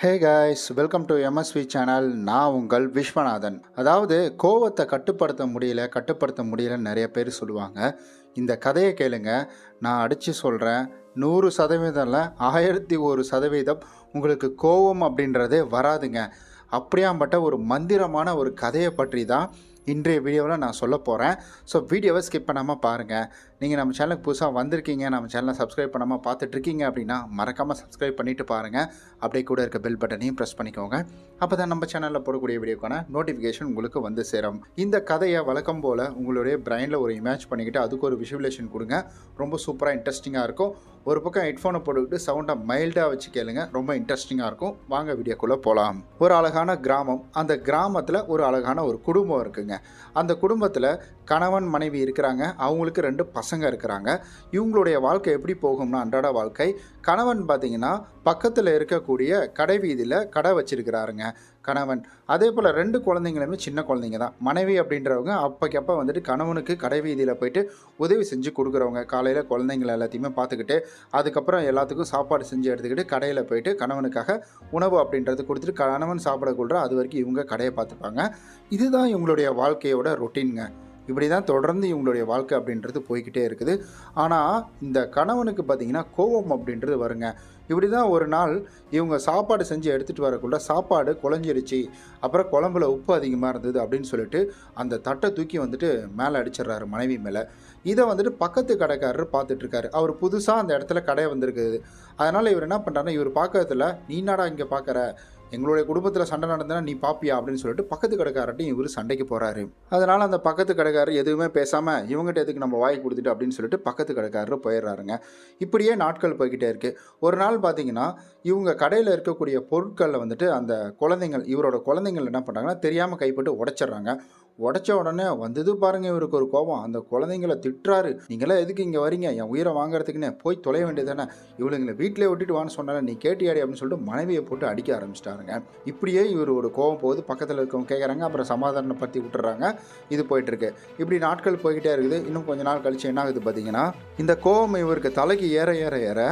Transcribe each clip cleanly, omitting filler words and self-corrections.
Hey guys, welcome to MSV channel. நான் உங்கள் விஸ்வநாதன். அதாவது கோவத்தை கட்டுப்படுத்த முடியலன்னு நிறைய பேர் சொல்லுவாங்க. இந்த கதையை கேளுங்க, நான் அடித்து சொல்கிறேன். 100% 1001% உங்களுக்கு கோவம் அப்படின்றதே வராதுங்க. அப்படியாம்பட்ட ஒரு மந்திரமான ஒரு கதையை பற்றி தான் இன்றைய வீடியோவில் நான் சொல்ல போகிறேன். ஸோ வீடியோவை ஸ்கிப் பண்ணாமல் பாருங்கள். நீங்கள் நம்ம சேனலுக்கு புதுசாக வந்திருக்கீங்க, நம்ம சேனலை சப்ஸ்கிரைப் பண்ணாமல் பார்த்துட்ருக்கீங்க அப்படின்னா மறக்காமல் சப்ஸ்கிரைப் பண்ணிவிட்டு பாருங்கள். அப்படியே கூட இருக்க பெல் பட்டனையும் ப்ரெஸ் பண்ணிக்கோங்க. அப்போ தான் நம்ம சேனலில் போடக்கூடிய வீடியோக்கான நோட்டிஃபிகேஷன் உங்களுக்கு வந்து சேரும். இந்த கதையை வழக்கம் போல் உங்களுடைய பிரெயினில் ஒரு இமேஜ் பண்ணிக்கிட்டு அதுக்கு ஒரு விஷுவலேஷன் கொடுங்க. ரொம்ப சூப்பராக இன்ட்ரெஸ்டிங்காக இருக்கும். ஒரு பக்கம் ஹெட்ஃபோனை போட்டுக்கிட்டு சவுண்டை மைல்டாக வச்சு கேளுங்க, ரொம்ப இன்ட்ரெஸ்டிங்காக இருக்கும். வாங்க வீடியோக்குள்ளே போகலாம். ஒரு அழகான கிராமம். அந்த கிராமத்தில் ஒரு அழகான ஒரு குடும்பம் இருக்குங்க. அந்த குடும்பத்தில் கணவன் மனைவி இருக்கிறாங்க. அவங்களுக்கு 2 பசங்க இருக்கிறாங்க. இவங்களுடைய வாழ்க்கை எப்படி போகும்னா, அன்றாட வாழ்க்கை. கணவன் பார்த்திங்கன்னா பக்கத்தில் இருக்கக்கூடிய கடை வீதியில் கடை வச்சிருக்கிறாருங்க கணவன். அதே போல் 2 குழந்தைங்களுமே சின்ன குழந்தைங்க தான். மனைவி அப்படின்றவங்க அப்போக்கப்போ வந்துட்டு கணவனுக்கு கடை வீதியில் போயிட்டு உதவி செஞ்சு கொடுக்குறவங்க. காலையில் குழந்தைங்களை எல்லாத்தையுமே பார்த்துக்கிட்டு அதுக்கப்புறம் எல்லாத்துக்கும் சாப்பாடு செஞ்சு எடுத்துக்கிட்டு கடையில் போயிட்டு கணவனுக்காக உணவு அப்படின்றது கொடுத்துட்டு கணவன் சாப்பிடக்கூட அது வரைக்கும் இவங்க கடையை பார்த்துப்பாங்க. இதுதான் இவங்களுடைய வாழ்க்கையோட ரொட்டீனுங்க. இப்படி தான் தொடர்ந்து இவங்களுடைய வாழ்க்கை அப்படின்றது போய்கிட்டே இருக்குது. ஆனால் இந்த கணவனுக்கு பார்த்திங்கன்னா கோபம் அப்படின்றது வருங்க. இப்படி தான் ஒரு நாள் இவங்க சாப்பாடு செஞ்சு எடுத்துகிட்டு வரக்குள்ள சாப்பாடு குழஞ்சிருச்சு, அப்புறம் குழம்புல உப்பு அதிகமாக இருந்தது அப்படின்னு சொல்லிட்டு அந்த தட்டை தூக்கி வந்துட்டு மேலே அடிச்சிடுறாரு மனைவி மேலே. இதை வந்துட்டு பக்கத்து கடைக்காரர் பார்த்துட்ருக்காரு. அவர் புதுசாக அந்த இடத்துல கடை வந்திருக்குது. அதனால் இவர் என்ன பண்ணுறாருன்னா, இவர் பார்க்கறதுல நீ என்னடா இங்கே பார்க்குற, எங்களுடைய குடும்பத்தில் சண்டை நடந்தனா நீ பாப்பியா அப்படின்னு சொல்லிட்டு பக்கத்து கடைக்காரர்ட்டையும் இவர் சண்டைக்கு போகிறாரு. அதனால் அந்த பக்கத்து கடைக்காரர் எதுவுமே பேசாமல் இவங்ககிட்ட எதுக்கு நம்ம வாய் கொடுத்துட்டு அப்படின்னு சொல்லிட்டு பக்கத்து கடைக்காரர் போயிடுறாருங்க. இப்படியே நாட்கள் போய்கிட்டே இருக்குது. ஒரு நாள் பார்த்தீங்கன்னா இவங்க கடையில் இருக்கக்கூடிய பொருட்களில் வந்துட்டு அந்த இவரோட குழந்தைங்கள் என்ன பண்ணுறாங்கன்னா தெரியாமல் கைப்பட்டு உடைச்சிட்றாங்க. உடச்ச உடனே வந்தது பாருங்கள் இவருக்கு ஒரு கோபம். அந்த குழந்தைங்களை திட்டுறாரு. நீங்களாம் எதுக்கு இங்கே வரீங்க, என் உயிரை வாங்குறதுக்குன்னு போய் தொலைய வேண்டியது தானே, இவளுங்களை வீட்டிலே விட்டுட்டு வான்னு சொன்னாலும் நீ கேட்டியாடி அப்படின்னு சொல்லிட்டு மனைவியை போட்டு அடிக்க ஆரம்பிச்சிட்டாருங்க. இப்படியே இவரோட கோபம் போகுது. பக்கத்தில் இருக்கவங்க கேட்குறாங்க, அப்புறம் சமாதானப்படுத்தி விட்டுறாங்க. இது போயிட்டுருக்கு. இப்படி நாட்கள் போய்கிட்டே இருக்குது. இன்னும் கொஞ்சம் நாள் கழிச்சு என்ன ஆகுது பார்த்தீங்கன்னா, இந்த கோபம் இவருக்கு தலைக்கு ஏற ஏற ஏற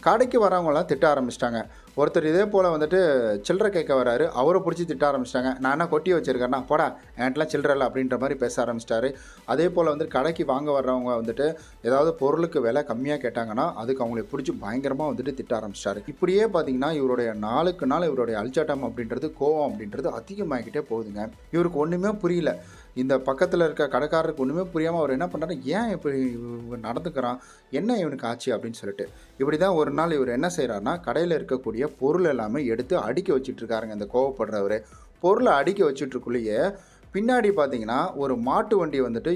கடைக்கு வரவங்களாம் திட்ட ஆரம்பிச்சிட்டாங்க. ஒருத்தர் இதே போல் வந்துட்டு சில்லறை கேட்க வராரு. அவரை பிடிச்சி திட்ட ஆரம்பிச்சிட்டாங்க. நான் என்ன கொட்டி வச்சுருக்கேன்னா போடா என்கிட்டலாம் சில்லறை இல்லை அப்படின்ற மாதிரி பேச ஆரம்பிச்சிட்டாரு. அதே போல் வந்துட்டு கடைக்கு வாங்க வர்றவங்க வந்துட்டு ஏதாவது பொருளுக்கு விலை கம்மியாக கேட்டாங்கன்னா அதுக்கு அவங்களை பிடிச்சி பயங்கரமாக வந்துட்டு திட்ட ஆரம்பிச்சிட்டாரு. இப்படியே பார்த்தீங்கன்னா இவருடைய நாளுக்கு நாள் இவருடைய அல்சாட்டம் அப்படின்றது, கோவம் அப்படின்றது அதிகமாகிக்கிட்டே போகுதுங்க. இவருக்கு ஒன்றுமே புரியல. இந்த பக்கத்தில் இருக்க கடைக்காரருக்கு ஒன்றுமே புரியாமல் அவர் என்ன பண்ணுறாரு, ஏன் இப்படி நடந்துக்கிறான், என்ன இவனுக்கு ஆச்சு அப்படின்னு சொல்லிட்டு. இப்படி தான் ஒரு நாள் இவர் என்ன செய்கிறாருன்னா, கடையில் இருக்கக்கூடிய பொருள் எல்லாமே எடுத்து அடுக்கி வச்சிட்ருக்காருங்க. இந்த கோவப்படுறவர் பொருளை அடுக்கி வச்சிட்ருக்குள்ளேயே பின்னாடி பார்த்தீங்கன்னா ஒரு மாட்டு வண்டி வந்துட்டு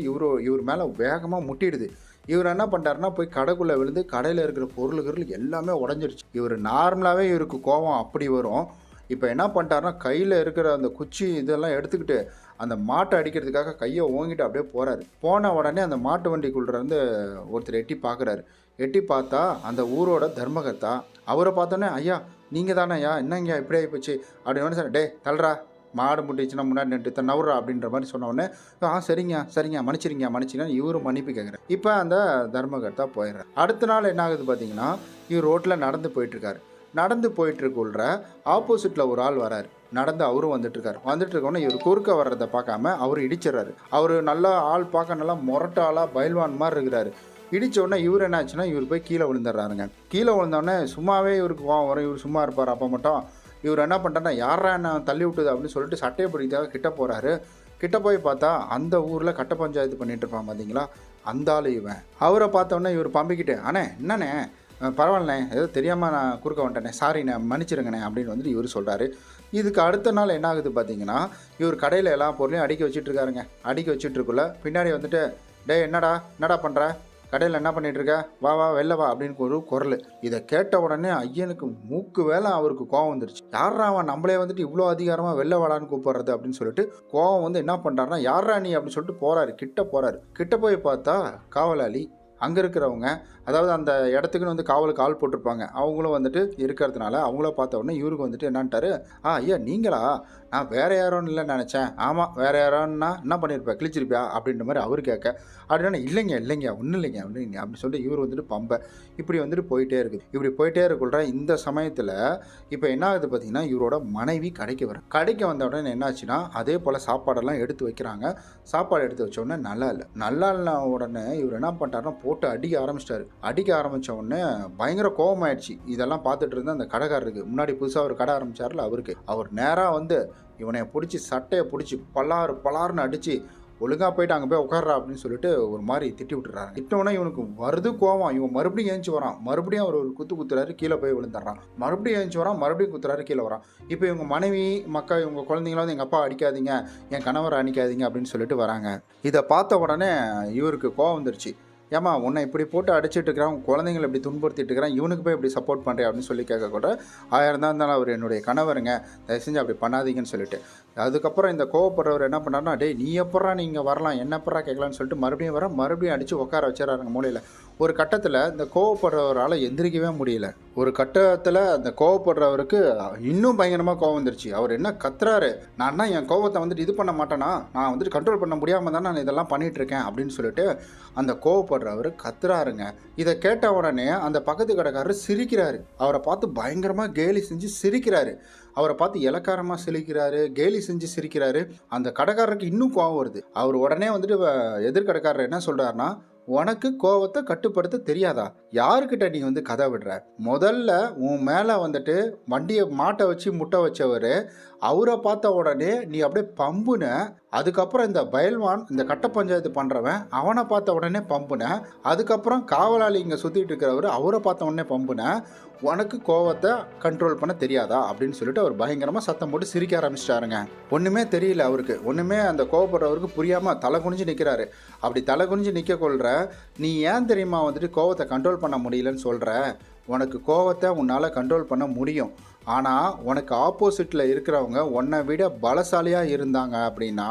இவர் மேலே வேகமாக முட்டிடுது. இவர் என்ன பண்ணுறாருன்னா போய் கடைக்குள்ளே விழுந்து கடையில் இருக்கிற பொருள்கள் எல்லாமே உடஞ்சிருச்சு. இவர் நார்மலாகவே இவருக்கு கோபம் அப்படி வரும். இப்போ என்ன பண்ணிட்டாருன்னா கையில் இருக்கிற அந்த குச்சி இதெல்லாம் எடுத்துக்கிட்டு அந்த மாட்டை அடிக்கிறதுக்காக கையை ஓங்கிட்டு அப்படியே போகிறாரு. போன உடனே அந்த மாட்டு வண்டிக்குள்ளேருந்து ஒருத்தர் எட்டி பார்க்குறாரு. எட்டி பார்த்தா அந்த ஊரோட தர்மகர்த்தா. அவரை பார்த்தோன்னே, ஐயா நீங்கள் தானே ஐயா, என்னங்கய்யா இப்படி ஆகிப்போச்சு அப்படின்னு சார், டே தள்ளுறா, மாடு முட்டிச்சுன்னா முன்னாடி நின்று நவுறா அப்படின்ற மாதிரி சொன்ன உடனே, சரிங்க மன்னிச்சிருங்க இவரும் மன்னிப்பு கேட்குறாரு. இப்போ அந்த தர்மகர்த்தா போயிடுறாரு. அடுத்த நாள் என்ன ஆகுது பார்த்தீங்கன்னா, இவர் ரோட்டில் நடந்து போயிட்டுருக்காரு. நடந்து போயிட்டுருக்குள்ள ஆப்போசிட்டில் ஒரு ஆள் வராரு. நடந்து அவரும் வந்துட்டுருக்கோன்னே இவர் குறுக்க வர்றதை பார்க்காம அவர் இடிச்சிடறாரு. அவர் நல்லா ஆள் பார்க்க நல்லா மொரட்டாலாக பயில்வான் மாதிரி இருக்கிறாரு. இடித்தோடனே இவர் என்ன ஆச்சுன்னா இவர் போய் கீழே விழுந்துடுறாருங்க. கீழே விழுந்தோடனே சும்மாவே இவருக்கு கோவம் வரும். இவர் சும்மா இருப்பார். அப்போ மட்டும் இவர் என்ன பண்ணுறாருன்னா, யாரா என்ன தள்ளி விட்டுது அப்படின்னு சொல்லிட்டு சட்டையை பிடிக்காக கிட்ட போகிறாரு. கிட்ட போய் பார்த்தா அந்த ஊரில் கட்ட பஞ்சாயத்து பண்ணிட்டு இருப்பான் பார்த்தீங்களா, அந்த ஆள் இவன். அவரை பார்த்தோன்னே இவர் பம்பிக்கிட்டு, அண்ணே என்னண்ணே பரவாயில்லண்ணே, ஏதோ தெரியாமல் நான் குறுக்க வந்துட்டேனே, சாரிண்ணே மன்னிச்சிருங்கண்ணே அப்படின்னு வந்துட்டு இவர் சொல்கிறாரு. இதுக்கு அடுத்த நாள் என்ன ஆகுது பார்த்தீங்கன்னா, இவர் கடையில் எல்லா பொருளையும் அடுக்கி வச்சிட்ருக்காருங்க. அடுக்கி வச்சிட்ருக்குள்ள பின்னாடி வந்துட்டு, டே என்னடா பண்ணுற, கடையில் என்ன பண்ணிகிட்ருக்க, வா வெளில வா அப்படின்னு ஒரு குரல். இதை கேட்ட உடனே ஐயனுக்கு மூக்கு வேலை அவருக்கு கோவம் வந்துருச்சு. யாரா அவன் நம்மளே வந்துட்டு இவ்வளோ அதிகாரமாக வெளில வாடான்னு கூப்பிட்றது அப்படின்னு சொல்லிட்டு கோவம் வந்து என்ன பண்ணுறாருன்னா, யாரா நீ அப்படின்னு சொல்லிட்டு போகிறாரு. கிட்ட போய் பார்த்தா காவலாளி அங்கே இருக்கிறவங்க, அதாவது அந்த இடத்துக்குன்னு வந்து காவலுக்கு ஆள் போட்டிருப்பாங்க, அவங்களும் வந்துட்டு இருக்கிறதுனால அவங்கள பார்த்த உடனே இவருக்கு வந்துட்டு என்னான்ட்டாரு, ஐயா நீங்களா, நான் வேற யாரோன்னு இல்லைன்னு நினச்சேன். ஆமாம், வேற யாரோன்னா என்ன பண்ணியிருப்பேன், கிழிச்சிருப்பியா அப்படின்ற மாதிரி அவர் கேட்க, அப்படின்னா இல்லைங்க இல்லைங்க ஒன்றும் இல்லைங்க ஒன்றும் இல்லைங்க அப்படின்னு சொல்லிட்டு இவர் வந்துட்டு பம்பை இப்படி வந்துட்டு போயிட்டே இருக்குது. இப்படி போயிட்டே இருக்குள்ள இந்த சமயத்தில் இப்போ என்ன ஆகுது பார்த்தீங்கன்னா, இவரோட மனைவி கடைக்கு வர கடைக்கு வந்த உடனே என்னாச்சுன்னா, அதே போல் சாப்பாடெல்லாம் எடுத்து வைக்கிறாங்க. சாப்பாடு எடுத்து வச்ச உடனே நல்லா இல்லை. நல்லா இல்லை உடனே இவர் என்ன பண்ணிட்டாருன்னா போட்டு அடிக்க ஆரம்பிச்சிட்டாரு. அடிக்க ஆரம்பித்த உடனே பயங்கர கோபமாயிடுச்சு. இதெல்லாம் பார்த்துட்டு இருந்த அந்த கடைக்காரருக்கு, முன்னாடி புதுசாக ஒரு கடை ஆரம்பிச்சார்ல அவருக்கு, அவர் நேராக வந்து இவனை பிடிச்சி சட்டையை பிடிச்சி பலாறு பலாருன்னு அடித்து ஒழுங்காக போயிட்டு அங்கே போய் உட்கார்றா அப்படின்னு சொல்லிட்டு ஒரு மாதிரி திட்டி விட்டுறாங்க. திட்டோன்னா இவனுக்கு வருது கோவம். இவன் மறுபடியும் ஏஞ்சி வரான். மறுபடியும் அவர் ஒரு குத்துறாரு, கீழே போய் விழுந்துடுறான். மறுபடியும் ஏஞ்சி வரான், மறுபடியும் குத்துறாரு, கீழே வரான். இப்போ இவங்க மனைவி மக்கள் இவங்க குழந்தைங்கள வந்து எங்கள் அப்பா அடிக்காதீங்க, என் கணவரை அடிக்காதீங்க அப்படின்னு சொல்லிட்டு வராங்க. இதை பார்த்த உடனே இவருக்கு கோவம் வந்துருச்சு. ஏமா உன்னை இப்படி போட்டு அடிச்சுட்டு இருக்கிறான், குழந்தைங்களை இப்படி துன்புறுத்திட்டு இருக்கிறான், இவனுக்கு போய் இப்படி சப்போர்ட் பண்ணுறேன் அப்படின்னு சொல்லி கேட்கக்கூட, 1000 தான் இருந்தாலும் அவர் என்னுடைய கணவருங்க, தயவு செஞ்சு அப்படி பண்ணாதீங்கன்னு சொல்லிட்டு. அதுக்கப்புறம் இந்த கோவப்படுறவர் என்ன பண்ணாருன்னா, டேய் நீ எப்பட்றா நீங்கள் வரலாம், என்ன எப்பட்றா கேட்கலான்னு சொல்லிட்டு மறுபடியும் அடித்து உட்கார வச்சிடறாங்க மூலையில். ஒரு கட்டத்தில் இந்த கோவப்படுறவரால் எந்திரிக்கவே முடியல. ஒரு கட்டத்தில் அந்த கோவப்படுறவருக்கு இன்னும் பயங்கரமாக கோவம் வந்துருச்சு. அவர் என்ன கத்துறாரு, நான் என் கோவத்தை வந்துட்டு இது பண்ண மாட்டேனா, நான் வந்துட்டு கண்ட்ரோல் பண்ண முடியாமல் தான் நான் இதெல்லாம் பண்ணிகிட்டு இருக்கேன் அப்படின்னு சொல்லிட்டு அந்த கோவப்படுறவர் கத்துறாருங்க. இதை கேட்ட உடனே அந்த பக்கத்து கடைக்காரர் சிரிக்கிறாரு. அவரை பார்த்து பயங்கரமாக கேலி செஞ்சு சிரிக்கிறாரு. அவரை பார்த்து இலக்காரமாக சிரிக்கிறாரு, கேலி செஞ்சு சிரிக்கிறாரு. அந்த கடைக்காரருக்கு இன்னும் கோவம் வருது. அவர் உடனே வந்துட்டு எதிர்கடைக்காரர் என்ன சொல்கிறாருன்னா, உனக்கு கோவத்தை கட்டுப்படுத்த தெரியாதா, யாருக்கிட்ட நீ வந்து கதை விடுற, முதல்ல உன் மேலே வந்துட்டு வண்டியை மாட்டை வச்சு முட்டை வச்சவர், அவரை பார்த்த உடனே நீ அப்படியே பம்புன. அதுக்கப்புறம் இந்த பயல்வான், இந்த கட்ட பஞ்சாயத்து பண்ணுறவன், அவனை பார்த்த உடனே பம்புன. அதுக்கப்புறம் காவலாளி இங்கே சுற்றிட்டு இருக்கிறவர், அவரை பார்த்த உடனே பம்புன. உனக்கு கோவத்தை கண்ட்ரோல் பண்ண தெரியாதா அப்படின்னு சொல்லிட்டு அவர் பயங்கரமாக சத்தம் போட்டு சிரிக்க ஆரம்பிச்சிட்டாருங்க. ஒன்றுமே தெரியல அவருக்கு, ஒன்றுமே அந்த கோவப்படுறவருக்கு புரியாமல் தலை குனிஞ்சு நிற்கிறாரு. அப்படி தலை குனிஞ்சு நிற்க கொள்கிற நீ ஏன் தெரியுமா வந்துட்டு கோவத்தை கண்ட்ரோல் பண்ண முடியலன்னு சொல்கிற, உனக்கு கோவத்தை உன்னால் கண்ட்ரோல் பண்ண முடியும். ஆனால் உனக்கு ஆப்போசிட்டில் இருக்கிறவங்க உன்னை விட பலசாலியாக இருந்தாங்க அப்படின்னா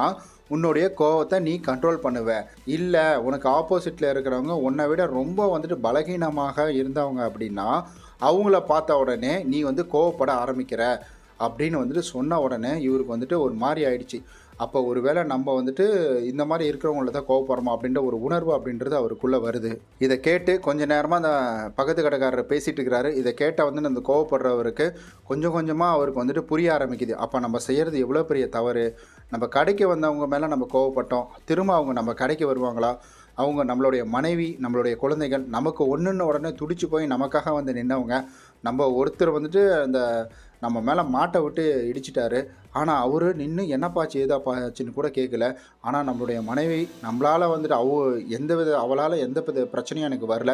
உன்னுடைய கோவத்தை நீ கண்ட்ரோல் பண்ணுவ. இல்லை உனக்கு ஆப்போசிட்டில் இருக்கிறவங்க உன்னை விட ரொம்ப வந்துட்டு பலகீனமாக இருந்தவங்க அப்படின்னா அவங்கள பார்த்த உடனே நீ வந்து கோவப்பட ஆரம்பிக்கிற அப்படின்னு வந்துட்டு சொன்ன உடனே இவருக்கு வந்துட்டு ஒரு மாதிரி ஆயிடுச்சு. அப்போ ஒரு வேளை நம்ம வந்துட்டு இந்த மாதிரி இருக்கிறவங்கள தான் கோவப்படுறோமா அப்படின்ற ஒரு உணர்வு அப்படின்றது அவருக்குள்ளே வருது. இதை கேட்டு கொஞ்ச நேரமாக அந்த பக்கத்து கடைக்காரர் பேசிகிட்டு இருக்கிறாரு. இதை கேட்டால் வந்து அந்த கோவப்படுறவருக்கு கொஞ்சம் கொஞ்சமாக அவருக்கு வந்துட்டு புரிய ஆரம்பிக்குது. அப்போ நம்ம செய்கிறது எவ்வளோ பெரிய தவறு, நம்ம கடைக்கு வந்தவங்க மேலே நம்ம கோவப்பட்டோம், திரும்ப அவங்க நம்ம கடைக்கு வருவாங்களா, அவங்க நம்மளுடைய மனைவி, நம்மளுடைய குழந்தைகள், நமக்கு ஒன்றுன்னு உடனே துடிச்சு போய் நமக்காக வந்து நின்றவங்க, நம்ம ஒருத்தர் வந்துட்டு அந்த நம்ம மேலே மாட்டை விட்டு இடிச்சிட்டாரு. ஆனால் அவர் நின்று என்னப்பாச்சு ஏதாப்பாச்சுன்னு கூட கேட்கல. ஆனால் நம்மளுடைய மனைவி நம்மளால் வந்துட்டு அவளால் எந்த வித பிரச்சனையும் எனக்கு வரல.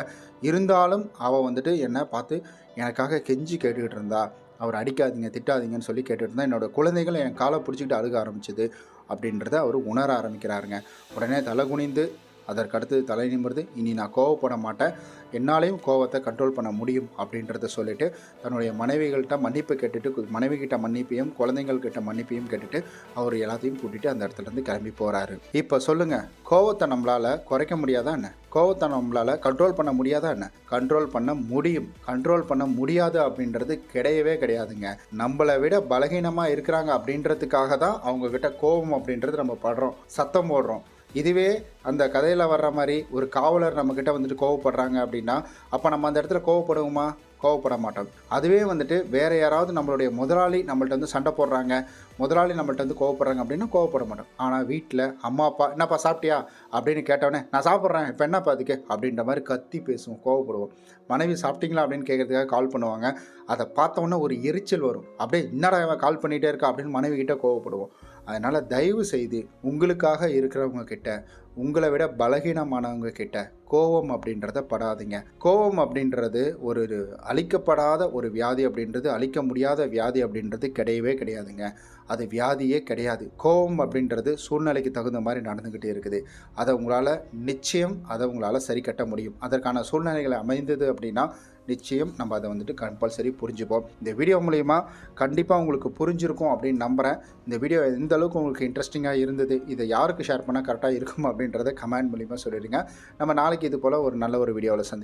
இருந்தாலும் அவள் வந்துட்டு என்னை பார்த்து எனக்காக கெஞ்சி கேட்டுக்கிட்டு இருந்தா. அவர் அடிக்காதீங்க திட்டாதீங்கன்னு சொல்லி கேட்டுட்டு இருந்தா. என்னோடய குழந்தைகள் என் காலை பிடிச்சிக்கிட்டு அழுக ஆரம்பிச்சிது அப்படின்றத அவர் உணர ஆரம்பிக்கிறாருங்க. உடனே தலை குனிந்து அதற்கடுத்து தலை நிமிர்ந்து, இனி நான் கோவப்பட மாட்டேன், என்னாலையும் கோவத்தை கண்ட்ரோல் பண்ண முடியும் அப்படின்றத சொல்லிட்டு தன்னுடைய மனைவிகள்கிட்ட மன்னிப்பு கேட்டுட்டு, மனைவிகிட்ட மன்னிப்பையும் குழந்தைங்கள்கிட்ட மன்னிப்பையும் கேட்டுட்டு அவர் எல்லாத்தையும் கூட்டிகிட்டு அந்த இடத்துலேருந்து கிளம்பி போகிறாரு. இப்போ சொல்லுங்கள், கோவத்தை நம்மளால் குறைக்க முடியாதா என்ன, கோவத்தை நம்மளால் கண்ட்ரோல் பண்ண முடியாதா என்ன? கண்ட்ரோல் பண்ண முடியும். கண்ட்ரோல் பண்ண முடியாது அப்படின்றது கிடையவே கிடையாதுங்க. நம்மளை விட பலகீனமாக இருக்கிறாங்க அப்படின்றதுக்காக தான் அவங்கக்கிட்ட கோபம் அப்படின்றது நம்ம படுறோம், சத்தம் போடுறோம். இதுவே அந்த கதையில் வர்ற மாதிரி ஒரு காவலர் நம்மக்கிட்ட வந்துட்டு கோவப்படுறாங்க அப்படின்னா அப்போ நம்ம அந்த இடத்துல கோவப்படுவோமா? கோவப்பட மாட்டோம். அதுவே வந்துட்டு வேறு யாராவது நம்மளுடைய முதலாளி நம்மள்ட்ட வந்து சண்டை போடுறாங்க, முதலாளி நம்மள்ட்ட வந்து கோவப்படுறாங்க அப்படின்னா கோவப்பட மாட்டோம். ஆனால் வீட்டில் அம்மா அப்பா என்னப்பா சாப்பிட்டியா அப்படின்னு கேட்டோடனே நான் சாப்பிட்றேன் இப்போ என்னப்பா அதுக்கு அப்படின்ற மாதிரி கத்தி பேசுவோம், கோவப்படுவோம். மனைவி சாப்பிட்டீங்களா அப்படின்னு கேட்குறதுக்காக கால் பண்ணுவாங்க. அதை பார்த்தோன்னே ஒரு எரிச்சல் வரும். அப்படியே என்னடா இவன் கால் பண்ணிகிட்டே இருக்கா அப்படின்னு மனைவி கிட்ட கோவப்படுவோம். அதனால் தயவு செய்து உங்களுக்காக இருக்கிறவங்க கிட்ட, உங்களை விட பலகீனமானவங்க கிட்ட கோபம் அப்படின்றத படாதீங்க. கோபம் அப்படின்றது ஒரு அழிக்கப்படாத ஒரு வியாதி அப்படின்றது, அழிக்க முடியாத வியாதி அப்படின்றது கிடையவே கிடையாதுங்க. அது வியாதியே கிடையாது. கோபம் அப்படின்றது சூழ்நிலைக்கு தகுந்த மாதிரி நடந்துக்கிட்டே இருக்குது. அதை உங்களால் சரி கட்ட முடியும். அதற்கான சூழ்நிலைகளை அமைந்தது அப்படின்னா நிச்சயம் நம்ம அதை வந்துட்டு கம்பல்சரி புரிஞ்சுப்போம். இந்த வீடியோ மூலிமா கண்டிப்பாக உங்களுக்கு புரிஞ்சிருக்கும் அப்படின்னு நம்புகிறேன். இந்த வீடியோ எந்த அளவுக்கு உங்களுக்கு இன்ட்ரெஸ்டிங்காக இருந்தது, இதை யாருக்கு ஷேர் பண்ணால் கரெக்டாக இருக்கும் அப்படின்றத கமெண்ட் மூலிமா சொல்லிடுங்க. நம்ம நாளைக்கு இது போல் ஒரு நல்ல ஒரு வீடியோவில்